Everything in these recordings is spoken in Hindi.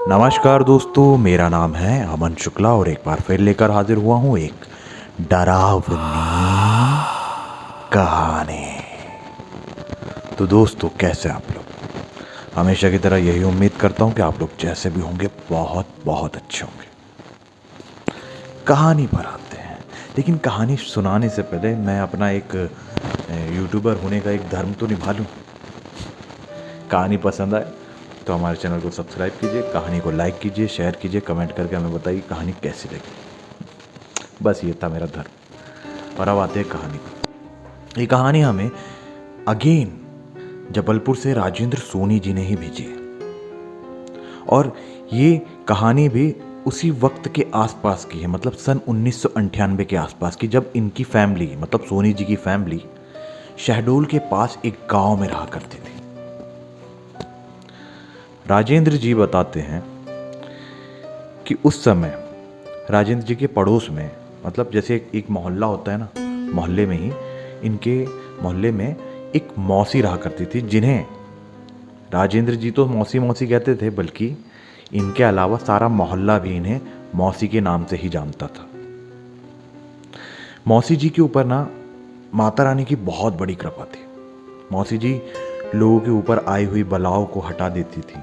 नमस्कार दोस्तों, मेरा नाम है अमन शुक्ला और एक बार फिर लेकर हाजिर हुआ हूँ एक डरावनी कहानी। तो दोस्तों, कैसे आप लोग? हमेशा की तरह यही उम्मीद करता हूँ कि आप लोग जैसे भी होंगे बहुत बहुत अच्छे होंगे। कहानी पर आते हैं, लेकिन कहानी सुनाने से पहले मैं अपना एक यूट्यूबर होने का एक धर्म तो निभा लूँ। कहानी पसंद आए तो हमारे चैनल को सब्सक्राइब कीजिए, कहानी को लाइक कीजिए, शेयर कीजिए, कमेंट करके हमें बताइए कहानी कैसी लगी। बस ये था मेरा धर्म। और अब आते हैं कहानी पर। ये कहानी हमें अगेन जबलपुर से राजेंद्र सोनी जी ने ही भेजी है। और ये कहानी भी उसी वक्त के आसपास की है, मतलब सन 1998 के आसपास की, जब इनकी फैमिली मतलब सोनी जी की फैमिली शहडोल के पास एक गांव में रहा करती थी। राजेंद्र जी बताते हैं कि उस समय राजेंद्र जी के पड़ोस में, मतलब जैसे एक मोहल्ला होता है ना, मोहल्ले में ही इनके मोहल्ले में एक मौसी रहा करती थी, जिन्हें राजेंद्र जी तो मौसी मौसी कहते थे, बल्कि इनके अलावा सारा मोहल्ला भी इन्हें मौसी के नाम से ही जानता था। मौसी जी के ऊपर ना माता रानी की बहुत बड़ी कृपा थी। मौसी जी लोगों के ऊपर आई हुई बलाओं को हटा देती थी।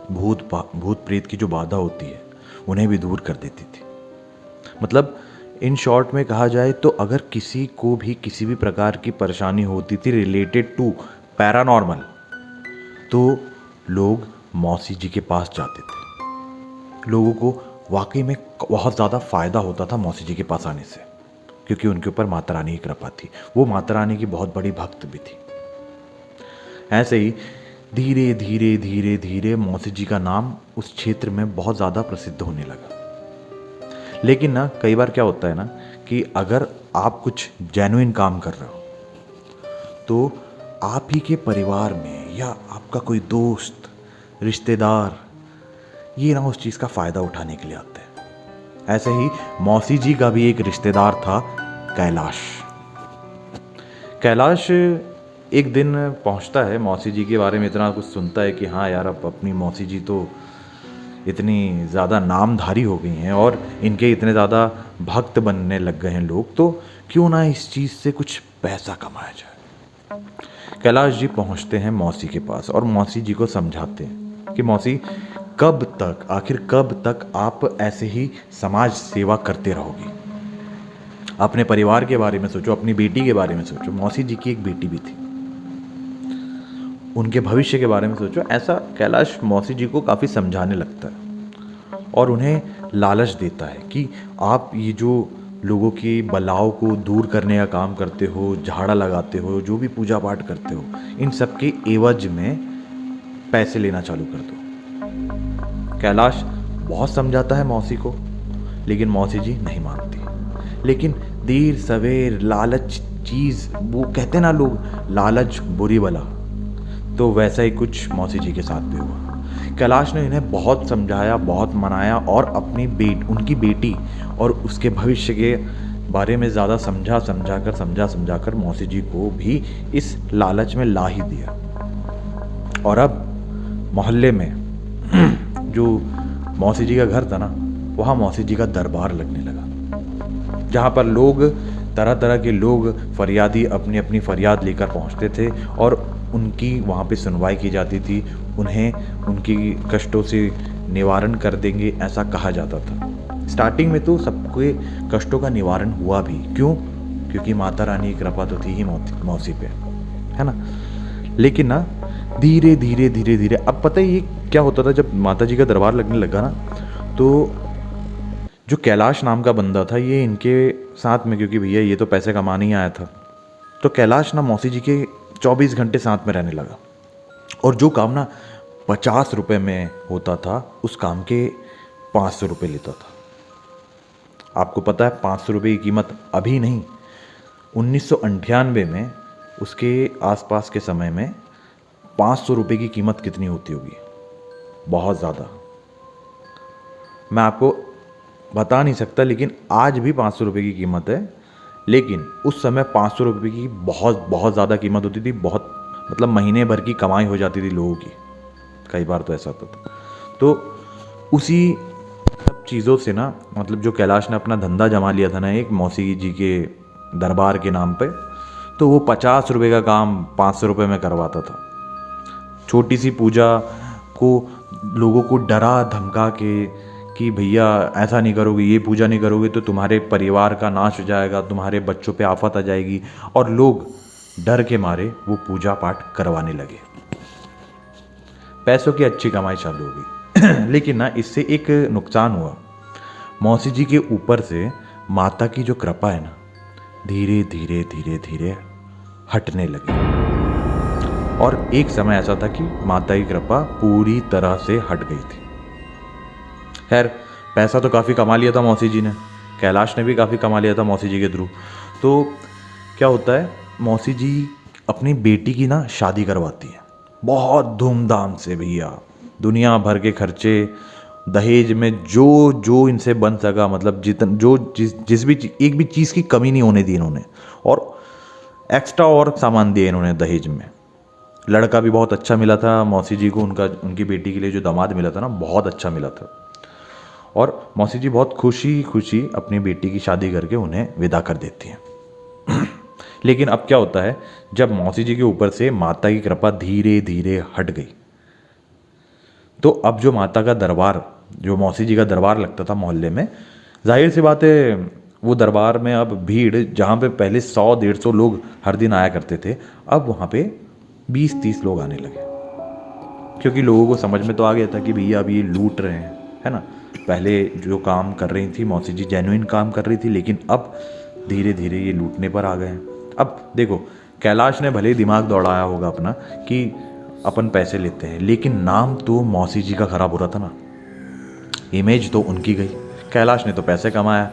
भूत प्रेत की जो बाधा होती है उन्हें भी दूर कर देती थी। मतलब इन शॉर्ट में कहा जाए तो अगर किसी को भी किसी भी प्रकार की परेशानी होती थी रिलेटेड टू पैरानॉर्मल, तो लोग मौसी जी के पास जाते थे। लोगों को वाकई में बहुत ज़्यादा फ़ायदा होता था मौसी जी के पास आने से, क्योंकि उनके ऊपर माता रानी की कृपा थी। वो माता रानी की बहुत बड़ी भक्त भी थी। ऐसे ही धीरे धीरे धीरे धीरे मौसी जी का नाम उस क्षेत्र में बहुत ज़्यादा प्रसिद्ध होने लगा। लेकिन ना कई बार क्या होता है ना कि अगर आप कुछ जेन्युइन काम कर रहे हो तो आप ही के परिवार में या आपका कोई दोस्त, रिश्तेदार, ये ना उस चीज़ का फ़ायदा उठाने के लिए आते हैं। ऐसे ही मौसी जी का भी एक रिश्तेदार था, कैलाश। कैलाश एक दिन पहुंचता है, मौसी जी के बारे में इतना कुछ सुनता है कि हाँ यार, अब अपनी मौसी जी तो इतनी ज़्यादा नामधारी हो गई हैं और इनके इतने ज़्यादा भक्त बनने लग गए हैं लोग, तो क्यों ना इस चीज़ से कुछ पैसा कमाया जाए। कैलाश जी पहुंचते हैं मौसी के पास और मौसी जी को समझाते हैं कि मौसी, कब तक, आखिर कब तक आप ऐसे ही समाज सेवा करते रहोगी? अपने परिवार के बारे में सोचो, अपनी बेटी के बारे में सोचो। मौसी जी की एक बेटी भी थी, उनके भविष्य के बारे में सोचो। ऐसा कैलाश मौसी जी को काफ़ी समझाने लगता है और उन्हें लालच देता है कि आप ये जो लोगों की बलाओं को दूर करने का काम करते हो, झाड़ा लगाते हो, जो भी पूजा पाठ करते हो, इन सब के एवज में पैसे लेना चालू कर दो। कैलाश बहुत समझाता है मौसी को, लेकिन मौसी जी नहीं मानती। लेकिन देर सवेर लालच चीज़, वो कहते ना लोग, लालच बुरी बला, तो वैसा ही कुछ मौसी जी के साथ भी हुआ। कैलाश ने इन्हें बहुत समझाया, बहुत मनाया और अपनी उनकी बेटी और उसके भविष्य के बारे में ज़्यादा समझा कर मौसी जी को भी इस लालच में ला ही दिया। और अब मोहल्ले में जो मौसी जी का घर था ना, वहाँ मौसी जी का दरबार लगने लगा, जहाँ पर लोग, तरह तरह के लोग, फरियादी अपनी अपनी फरियाद लेकर पहुँचते थे और उनकी वहाँ पे सुनवाई की जाती थी। उन्हें उनकी कष्टों से निवारण कर देंगे, ऐसा कहा जाता था। स्टार्टिंग में तो सबके कष्टों का निवारण हुआ भी। क्यों? क्योंकि माता रानी की कृपा तो थी ही मौसी पे, है ना। लेकिन ना धीरे धीरे धीरे धीरे, अब पता है ये क्या होता था, जब माता जी का दरबार लगने लगा ना, तो जो कैलाश नाम का बंदा था, ये इनके साथ में, क्योंकि भैया ये तो पैसे कमाने ही आया था, तो कैलाश ना मौसी जी के 24 घंटे साथ में रहने लगा। और जो काम ना 50 रुपये में होता था, उस काम के 500 रुपये लेता था। आपको पता है 500 रुपये की कीमत अभी नहीं, 1998 में, उसके आसपास के समय में 500 रुपये की कीमत कितनी होती होगी? बहुत ज़्यादा। मैं आपको बता नहीं सकता, लेकिन आज भी 500 रुपये की कीमत है। लेकिन उस समय 500 रुपये की बहुत बहुत ज़्यादा कीमत होती थी। बहुत, मतलब महीने भर की कमाई हो जाती थी लोगों की, कई बार तो ऐसा होता था। तो उसी सब चीज़ों से ना, मतलब जो कैलाश ने अपना धंधा जमा लिया था ना एक मौसी जी के दरबार के नाम पे, तो वो 50 रुपये का काम 500 रुपये में करवाता था। छोटी सी पूजा को लोगों को डरा धमका के कि भैया ऐसा नहीं करोगे, ये पूजा नहीं करोगे तो तुम्हारे परिवार का नाश हो जाएगा, तुम्हारे बच्चों पे आफत आ जाएगी, और लोग डर के मारे वो पूजा पाठ करवाने लगे। पैसों की अच्छी कमाई चालू हो गई। लेकिन ना इससे एक नुकसान हुआ। मौसी जी के ऊपर से माता की जो कृपा है ना, धीरे धीरे धीरे धीरे हटने लगी। और एक समय ऐसा था कि माता की कृपा पूरी तरह से हट गई थी। खैर, पैसा तो काफ़ी कमा लिया था मौसी जी ने, कैलाश ने भी काफ़ी कमा लिया था मौसी जी के थ्रू। तो क्या होता है, मौसी जी अपनी बेटी की ना शादी करवाती है बहुत धूमधाम से भैया, दुनिया भर के खर्चे, दहेज में जो जो इनसे बन सका, मतलब जिस भी एक भी चीज़ की कमी नहीं होने दी इन्होंने, और एक्स्ट्रा और सामान दिए इन्होंने दहेज में। लड़का भी बहुत अच्छा मिला था मौसी जी को, उनकी बेटी के लिए जो दामाद मिला था ना, बहुत अच्छा मिला था। और मौसी जी बहुत खुशी खुशी अपनी बेटी की शादी करके उन्हें विदा कर देती हैं। लेकिन अब क्या होता है, जब मौसी जी के ऊपर से माता की कृपा धीरे धीरे हट गई, तो अब जो माता का दरबार, जो मौसी जी का दरबार लगता था मोहल्ले में, जाहिर सी बात है वो दरबार में अब भीड़, जहाँ पे पहले 100-150 लोग हर दिन आया करते थे, अब वहाँ पे 20-30 लोग आने लगे। क्योंकि लोगों को समझ में तो आ गया था कि भैया अब ये लूट रहे हैं, है ना। पहले जो काम कर रही थी मौसी जी, जेन्युइन काम कर रही थी, लेकिन अब धीरे धीरे ये लूटने पर आ गए हैं। अब देखो, कैलाश ने भले ही दिमाग दौड़ाया होगा अपना कि अपन पैसे लेते हैं, लेकिन नाम तो मौसी जी का खराब हो रहा था ना, इमेज तो उनकी गई। कैलाश ने तो पैसे कमाया,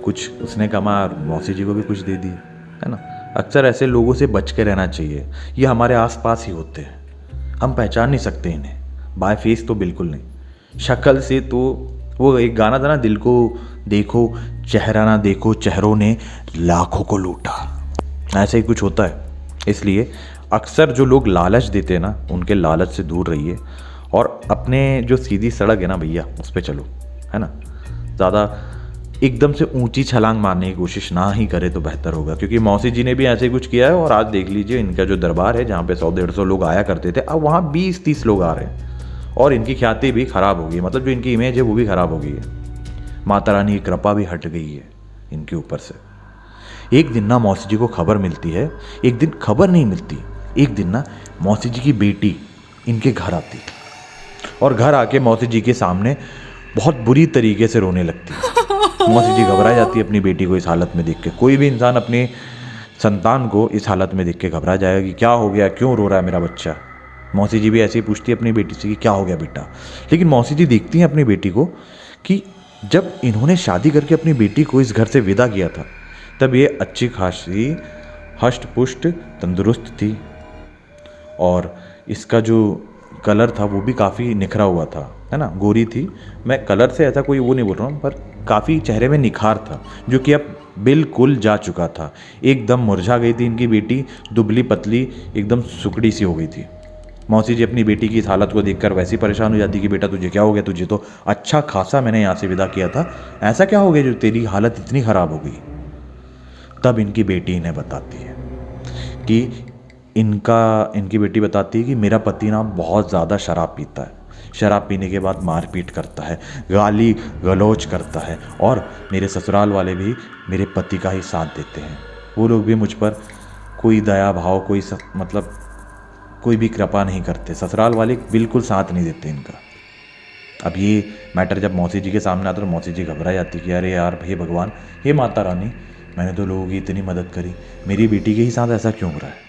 कुछ उसने कमाया और मौसी जी को भी कुछ दे दिए, है ना। अक्सर ऐसे लोगों से बच के रहना चाहिए, ये हमारे आसपास ही होते हैं, हम पहचान नहीं सकते इन्हें, बाय फेस तो बिल्कुल नहीं, शक्ल से तो। वो एक गाना था ना, दिल को देखो चेहरा ना देखो, चेहरों ने लाखों को लूटा, ऐसे ही कुछ होता है। इसलिए अक्सर जो लोग लालच देते हैं ना, उनके लालच से दूर रहिए, और अपने जो सीधी सड़क है ना भैया, उस पर चलो, है ना। ज़्यादा एकदम से ऊंची छलांग मारने की कोशिश ना ही करे तो बेहतर होगा, क्योंकि मौसी जी ने भी ऐसे ही कुछ किया है। और आज देख लीजिए, इनका जो दरबार है जहाँ पे 100-150 लोग आया करते थे, अब वहाँ 20-30 लोग आ रहे हैं, और इनकी ख्याति भी खराब हो गई, मतलब जो इनकी इमेज है वो भी खराब हो गई है। माता रानी की कृपा भी हट गई है इनके ऊपर से। एक दिन ना मौसी जी को खबर मिलती है, एक दिन खबर नहीं मिलती, एक दिन ना मौसी जी की बेटी इनके घर आती है, और घर आके मौसी जी के सामने बहुत बुरी तरीके से रोने लगती है। मौसी जी घबरा जाती है अपनी बेटी को इस हालत में देख के। कोई भी इंसान अपने संतान को इस हालत में देख के घबरा जाएगा कि क्या हो गया, क्यों रो रहा है मेरा बच्चा। मौसी जी भी ऐसे ही पूछती है अपनी बेटी से कि क्या हो गया बेटा। लेकिन मौसी जी देखती हैं अपनी बेटी को कि जब इन्होंने शादी करके अपनी बेटी को इस घर से विदा किया था, तब ये अच्छी खासी हष्ट पुष्ट तंदुरुस्त थी, और इसका जो कलर था वो भी काफ़ी निखरा हुआ था, है ना, गोरी थी। मैं कलर से ऐसा कोई वो नहीं बोल रहा हूँ, पर काफ़ी चेहरे में निखार था, जो कि अब बिल्कुल जा चुका था। एकदम मुरझा गई थी इनकी बेटी, दुबली पतली एकदम सुकड़ी सी हो गई थी। मौसी जी अपनी बेटी की इस हालत को देखकर वैसी परेशान हो जाती कि बेटा तुझे क्या हो गया, तुझे तो अच्छा खासा मैंने यहाँ से विदा किया था, ऐसा क्या हो गया जो तेरी हालत इतनी ख़राब हो गई। तब इनकी बेटी इन्हें बताती है कि इनकी बेटी बताती है कि मेरा पति ना बहुत ज़्यादा शराब पीता है, शराब पीने के बाद मारपीट करता है, गाली गलौज करता है, और मेरे ससुराल वाले भी मेरे पति का ही साथ देते हैं। वो लोग भी मुझ पर कोई दया भाव, मतलब कोई भी कृपा नहीं करते, ससुराल वाले बिल्कुल साथ नहीं देते इनका। अब ये मैटर जब मौसी जी के सामने आता तो मौसी जी घबरा जाती कि अरे यार, हे भगवान, हे माता रानी, मैंने तो लोगों की इतनी मदद करी, मेरी बेटी के ही साथ ऐसा क्यों हो रहा है।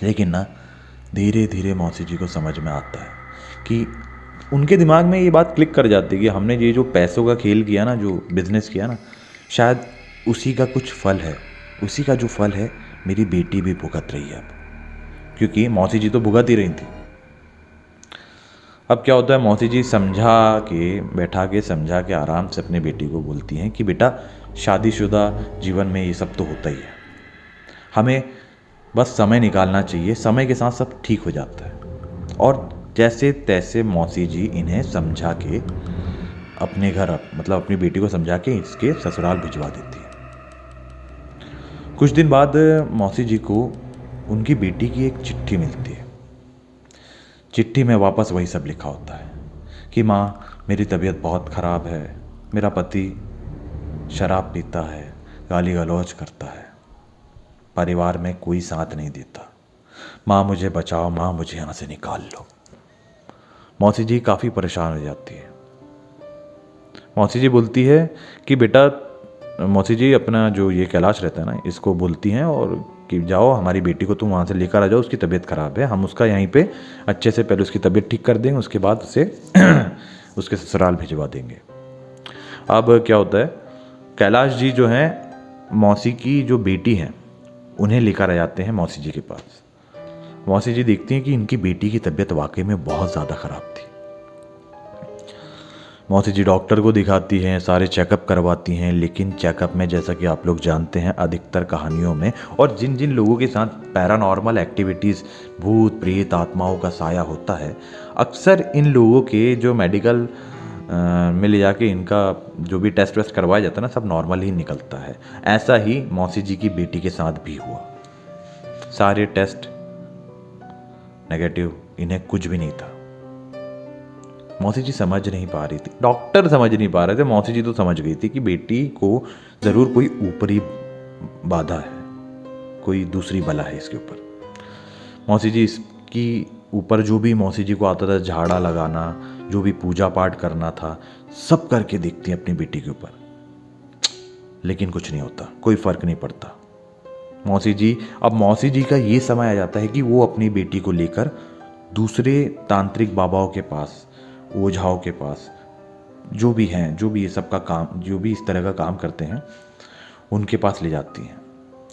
लेकिन ना धीरे धीरे मौसी जी को समझ में आता है कि उनके दिमाग में ये बात क्लिक कर जाती है कि हमने ये जो पैसों का खेल किया ना, जो बिज़नेस किया ना, शायद उसी का कुछ फल है, उसी का जो फल है मेरी बेटी भी भुगत रही है अब, क्योंकि मौसी जी तो भुगत ही रही थी। अब क्या होता है, मौसी जी बैठा के समझा के आराम से अपनी बेटी को बोलती हैं कि बेटा, शादीशुदा जीवन में ये सब तो होता ही है, हमें बस समय निकालना चाहिए, समय के साथ सब ठीक हो जाता है। और जैसे तैसे मौसी जी इन्हें समझा के अपने घर मतलब अपनी बेटी को समझा के इसके ससुराल भिजवा देती है। कुछ दिन बाद मौसी जी को उनकी बेटी की एक चिट्ठी मिलती है। चिट्ठी में वापस वही सब लिखा होता है कि माँ, मेरी तबीयत बहुत ख़राब है, मेरा पति शराब पीता है, गाली गलौज करता है, परिवार में कोई साथ नहीं देता, माँ मुझे बचाओ, माँ मुझे यहाँ से निकाल लो। मौसी जी काफ़ी परेशान हो जाती है। मौसी जी बोलती है कि बेटा, मौसी जी अपना जो ये कैलाश रहता है ना, इसको बोलती हैं और कि जाओ हमारी बेटी को तुम वहाँ से लेकर आ जाओ, उसकी तबीयत ख़राब है, हम उसका यहीं पे अच्छे से पहले उसकी तबीयत ठीक कर देंगे, उसके बाद उसे उसके ससुराल भिजवा देंगे। अब क्या होता है, कैलाश जी जो हैं मौसी की जो बेटी हैं उन्हें लेकर आ जाते हैं मौसी जी के पास। मौसी जी देखती हैं कि इनकी बेटी की तबीयत वाकई में बहुत ज़्यादा ख़राब थी। मौसी जी डॉक्टर को दिखाती हैं, सारे चेकअप करवाती हैं, लेकिन चेकअप में जैसा कि आप लोग जानते हैं अधिकतर कहानियों में और जिन जिन लोगों के साथ पैरानॉर्मल एक्टिविटीज़, भूत प्रेत आत्माओं का साया होता है, अक्सर इन लोगों के जो मेडिकल में ले जाके इनका जो भी टेस्ट वेस्ट करवाया जाता है ना, सब नॉर्मल ही निकलता है। ऐसा ही मौसी जी की बेटी के साथ भी हुआ। सारे टेस्ट नेगेटिव, इन्हें कुछ भी नहीं था। मौसी जी समझ नहीं पा रही थी, डॉक्टर समझ नहीं पा रहे थे, मौसी जी तो समझ गई थी कि बेटी को ज़रूर कोई ऊपरी बाधा है, कोई दूसरी बला है इसके ऊपर। मौसी जी इसकी ऊपर जो भी मौसी जी को आता था, झाड़ा लगाना, जो भी पूजा पाठ करना था, सब करके देखती हैं अपनी बेटी के ऊपर, लेकिन कुछ नहीं होता, कोई फ़र्क नहीं पड़ता। अब मौसी जी का ये समय आ जाता है कि वो अपनी बेटी को लेकर दूसरे तांत्रिक बाबाओं के पास, ओझाओं के पास, जो भी हैं, जो भी ये सब का काम, जो भी इस तरह का काम करते हैं, उनके पास ले जाती हैं।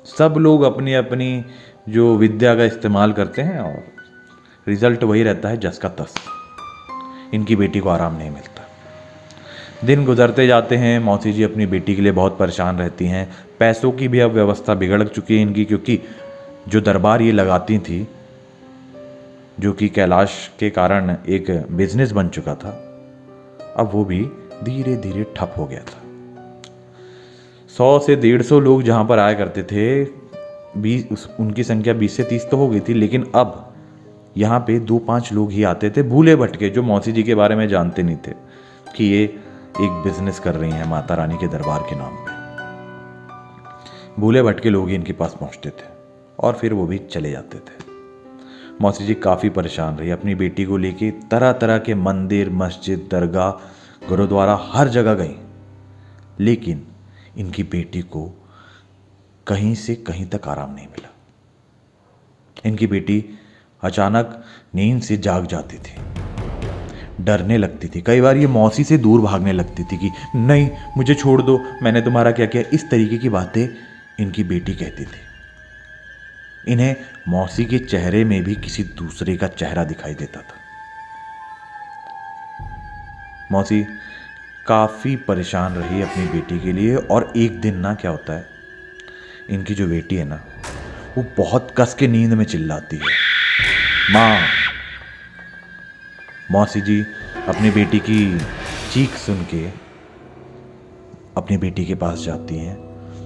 सब लोग अपनी अपनी जो विद्या का इस्तेमाल करते हैं और रिज़ल्ट वही रहता है जस का तस। इनकी बेटी को आराम नहीं मिलता। दिन गुजरते जाते हैं, मौसी जी अपनी बेटी के लिए बहुत परेशान रहती हैं। पैसों की भी अब व्यवस्था बिगड़ चुकी है इनकी, क्योंकि जो दरबार ये लगाती थी, जो कि कैलाश के कारण एक बिजनेस बन चुका था, अब वो भी धीरे धीरे ठप हो गया था। 100 से 150 लोग जहाँ पर आया करते थे, उनकी संख्या 20 से 30 तो हो गई थी, लेकिन अब यहाँ पे 2-5 लोग ही आते थे, भूले भटके, जो मौसी जी के बारे में जानते नहीं थे कि ये एक बिजनेस कर रही हैं माता रानी के दरबार के नाम पे। भूले भटके लोग ही इनके पास पहुँचते थे और फिर वो भी चले जाते थे। मौसी जी काफ़ी परेशान रही, अपनी बेटी को लेके तरह तरह के मंदिर, मस्जिद, दरगाह, गुरुद्वारा, हर जगह गई, लेकिन इनकी बेटी को कहीं से कहीं तक आराम नहीं मिला। इनकी बेटी अचानक नींद से जाग जाती थी, डरने लगती थी, कई बार ये मौसी से दूर भागने लगती थी कि नहीं मुझे छोड़ दो, मैंने तुम्हारा क्या किया, इस तरीके की बातें इनकी बेटी कहती थी। इन्हें मौसी के चेहरे में भी किसी दूसरे का चेहरा दिखाई देता था। मौसी काफ़ी परेशान रही अपनी बेटी के लिए, और एक दिन ना क्या होता है, इनकी जो बेटी है ना, वो बहुत कस के नींद में चिल्लाती है, माँ। मौसी जी अपनी बेटी की चीख सुन के अपनी बेटी के पास जाती हैं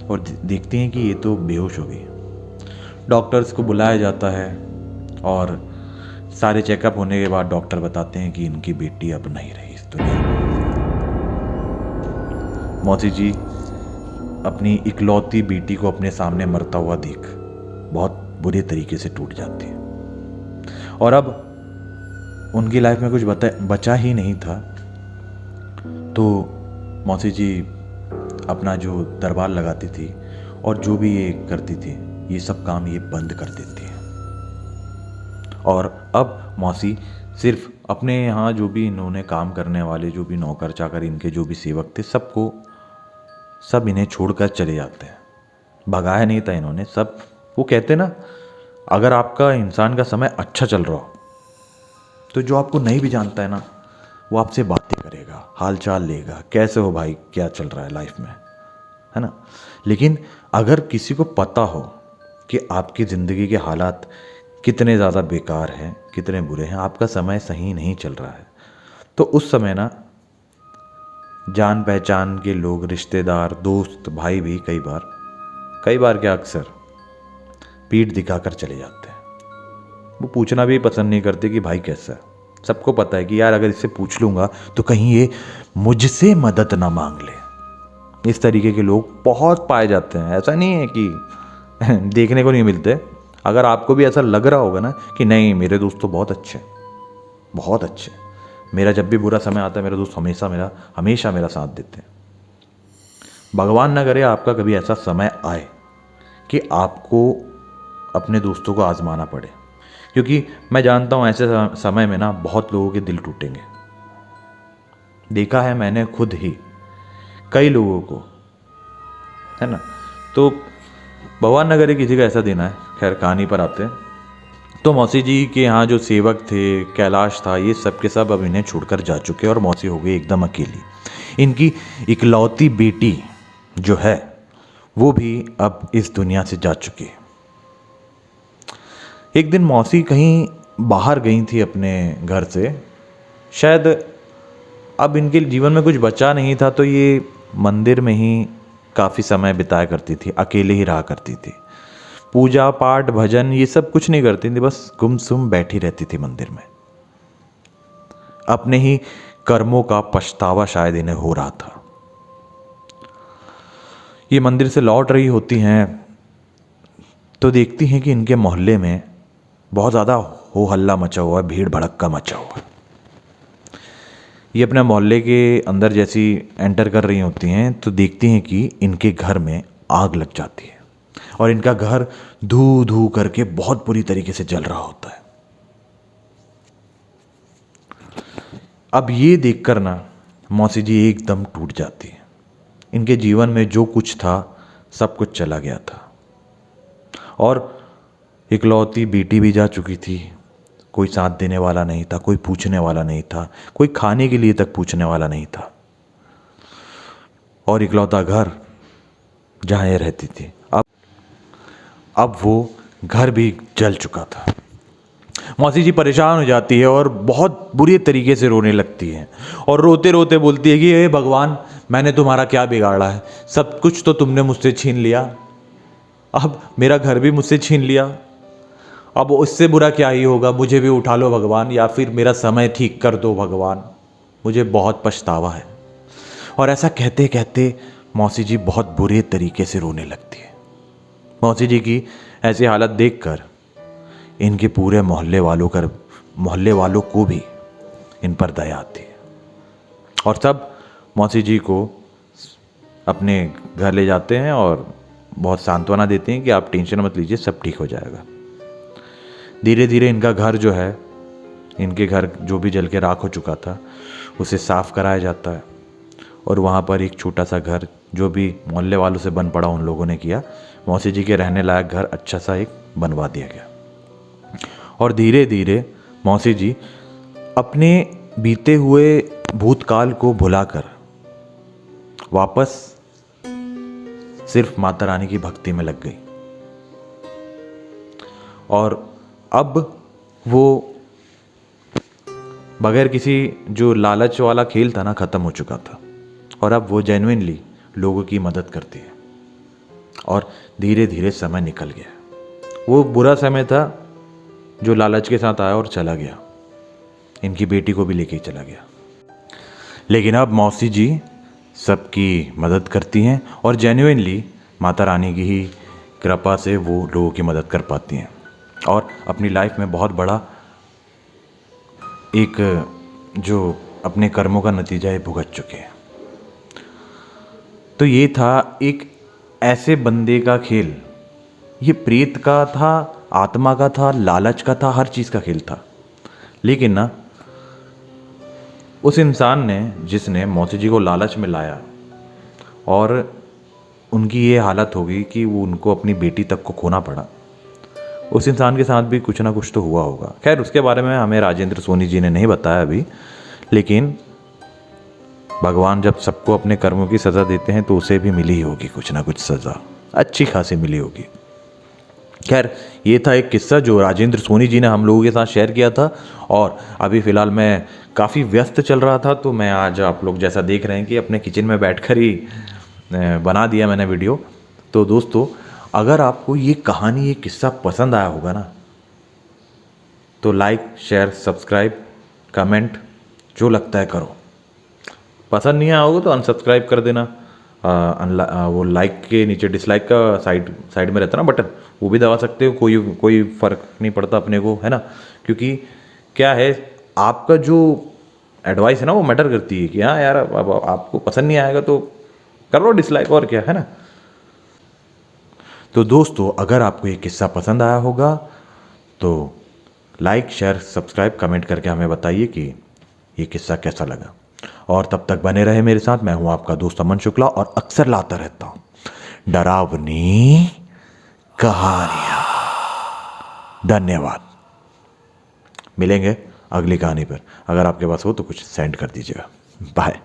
और देखती हैं कि ये तो बेहोश हो गई। डॉक्टर्स को बुलाया जाता है और सारे चेकअप होने के बाद डॉक्टर बताते हैं कि इनकी बेटी अब नहीं रही इस दुनिया में। मौसी जी अपनी इकलौती बेटी को अपने सामने मरता हुआ देख बहुत बुरे तरीके से टूट जाती है, और अब उनकी लाइफ में कुछ बचा ही नहीं था। तो मौसी जी अपना जो दरबार लगाती थी और जो भी ये करती थी, ये सब काम ये बंद कर देती है। और अब मौसी सिर्फ अपने यहाँ जो भी इन्होंने काम करने वाले, जो भी नौकर चाकर, इनके जो भी सेवक थे, सब इन्हें छोड़कर चले जाते हैं। भगाया नहीं था इन्होंने, सब वो कहते ना, अगर आपका इंसान का समय अच्छा चल रहा हो तो जो आपको नहीं भी जानता है ना, वो आपसे बातें करेगा, हाल चाल लेगा, कैसे हो भाई, क्या चल रहा है लाइफ में, है ना। लेकिन अगर किसी को पता हो कि आपकी ज़िंदगी के हालात कितने ज़्यादा बेकार हैं, कितने बुरे हैं, आपका समय सही नहीं चल रहा है। तो उस समय ना जान पहचान के लोग, रिश्तेदार, दोस्त, भाई भी कई बार क्या अक्सर पीठ दिखाकर चले जाते हैं। वो पूछना भी पसंद नहीं करते कि भाई कैसा है। सबको पता है कि यार अगर इससे पूछ लूँगा तो कहीं ये मुझसे मदद ना मांग ले। इस तरीके के लोग बहुत पाए जाते हैं। ऐसा नहीं है कि देखने को नहीं मिलते। अगर आपको भी ऐसा लग रहा होगा ना कि नहीं मेरे दोस्त तो बहुत अच्छे, मेरा जब भी बुरा समय आता है मेरे दोस्त हमेशा मेरा साथ देते हैं। भगवान ना करे आपका कभी ऐसा समय आए कि आपको अपने दोस्तों को आजमाना पड़े, क्योंकि मैं जानता हूँ ऐसे समय में ना बहुत लोगों के दिल टूटेंगे। देखा है मैंने खुद ही कई लोगों को, है ना। तो भगवान न करे किसी का ऐसा दिन आए। खैर कहानी पर आते हैं। तो मौसी जी के यहाँ जो सेवक थे, कैलाश था, ये सब के सब अब इन्हें छोड़कर जा चुके और मौसी हो गई एकदम अकेली। इनकी इकलौती बेटी जो है वो भी अब इस दुनिया से जा चुकी है। एक दिन मौसी कहीं बाहर गई थी अपने घर से, शायद अब इनके जीवन में कुछ बचा नहीं था तो ये मंदिर में ही काफ़ी समय बिताया करती थी, अकेले ही रहा करती थी। पूजा पाठ भजन ये सब कुछ नहीं करती थी, बस गुमसुम बैठी रहती थी मंदिर में। अपने ही कर्मों का पछतावा शायद इन्हें हो रहा था। ये मंदिर से लौट रही होती हैं तो देखती हैं कि इनके मोहल्ले में बहुत ज़्यादा हो हल्ला मचा हुआ है, भीड़ भड़क्का मचा हुआ है। ये अपने मोहल्ले के अंदर जैसी एंटर कर रही होती हैं तो देखती हैं कि इनके घर में आग लग जाती है और इनका घर धू धू करके बहुत बुरी तरीके से जल रहा होता है। अब ये देखकर ना मौसी जी एकदम टूट जाती है। इनके जीवन में जो कुछ था सब कुछ चला गया था और इकलौती बेटी भी जा चुकी थी। कोई साथ देने वाला नहीं था, कोई पूछने वाला नहीं था, कोई खाने के लिए तक पूछने वाला नहीं था। और इकलौता घर जहाँ ये रहती थी अब वो घर भी जल चुका था। मौसी जी परेशान हो जाती है और बहुत बुरी तरीके से रोने लगती है और रोते रोते बोलती है कि हे भगवान, मैंने तुम्हारा क्या बिगाड़ा है, सब कुछ तो तुमने मुझसे छीन लिया, अब मेरा घर भी मुझसे छीन लिया, अब उससे बुरा क्या ही होगा, मुझे भी उठा लो भगवान, या फिर मेरा समय ठीक कर दो भगवान, मुझे बहुत पछतावा है। और ऐसा कहते कहते मौसी जी बहुत बुरे तरीके से रोने लगती है। मौसी जी की ऐसी हालत देखकर इनके पूरे मोहल्ले वालों को भी इन पर दया आती है और सब मौसी जी को अपने घर ले जाते हैं और बहुत सांत्वना देते हैं कि आप टेंशन मत लीजिए, सब ठीक हो जाएगा। धीरे धीरे इनका घर जो है, इनके घर जो भी जल के राख हो चुका था उसे साफ कराया जाता है और वहाँ पर एक छोटा सा घर जो भी मोहल्ले वालों से बन पड़ा उन लोगों ने किया, मौसी जी के रहने लायक घर अच्छा सा एक बनवा दिया गया। और धीरे धीरे मौसी जी अपने बीते हुए भूतकाल को भुलाकर वापस सिर्फ माता रानी की भक्ति में लग गई और अब वो बगैर किसी जो लालच वाला खेल था ना, ख़त्म हो चुका था और अब वो जेन्युइनली लोगों की मदद करती है और धीरे धीरे समय निकल गया। वो बुरा समय था जो लालच के साथ आया और चला गया, इनकी बेटी को भी लेके ही चला गया। लेकिन अब मौसी जी सबकी मदद करती हैं और जेन्युइनली माता रानी की ही कृपा से वो लोगों की मदद कर पाती हैं और अपनी लाइफ में बहुत बड़ा एक जो अपने कर्मों का नतीजा है भुगत चुके हैं। तो ये था एक ऐसे बंदे का खेल, ये प्रेत का था, आत्मा का था, लालच का था, हर चीज़ का खेल था। लेकिन ना उस इंसान ने जिसने मौसी जी को लालच में लाया और उनकी ये हालत हो गई कि वो उनको अपनी बेटी तक को खोना पड़ा, उस इंसान के साथ भी कुछ ना कुछ तो हुआ होगा। खैर उसके बारे में हमें राजेंद्र सोनी जी ने नहीं बताया अभी, लेकिन भगवान जब सबको अपने कर्मों की सज़ा देते हैं तो उसे भी मिली होगी कुछ ना कुछ सज़ा, अच्छी खासी मिली होगी। खैर, ये था एक किस्सा जो राजेंद्र सोनी जी ने हम लोगों के साथ शेयर किया था। और अभी फ़िलहाल मैं काफ़ी व्यस्त चल रहा था, तो मैं आज आप लोग जैसा देख रहे हैं कि अपने किचन में बैठकर ही बना दिया मैंने वीडियो। तो दोस्तों, अगर आपको ये कहानी, ये किस्सा पसंद आया होगा ना, तो लाइक, शेयर, सब्सक्राइब, कमेंट जो लगता है करो। पसंद नहीं आया होगा तो अनसब्सक्राइब कर देना। वो लाइक के नीचे डिसलाइक का साइड साइड में रहता है ना बटन, वो भी दबा सकते हो। कोई कोई फ़र्क नहीं पड़ता अपने को, है ना। क्योंकि क्या है, आपका जो एडवाइस है ना वो मैटर करती है कि हाँ यार, अब आपको पसंद नहीं आएगा तो कर लो डिसलाइक, और क्या है ना। तो दोस्तों, अगर आपको ये किस्सा पसंद आया होगा तो लाइक, शेयर, सब्सक्राइब, कमेंट करके हमें बताइए कि ये किस्सा कैसा लगा। और तब तक बने रहे मेरे साथ। मैं हूं आपका दोस्त अमन शुक्ला और अक्सर लाता रहता हूं डरावनी कहानियां। धन्यवाद। मिलेंगे अगली कहानी पर। अगर आपके पास हो तो कुछ सेंड कर दीजिएगा। बाय।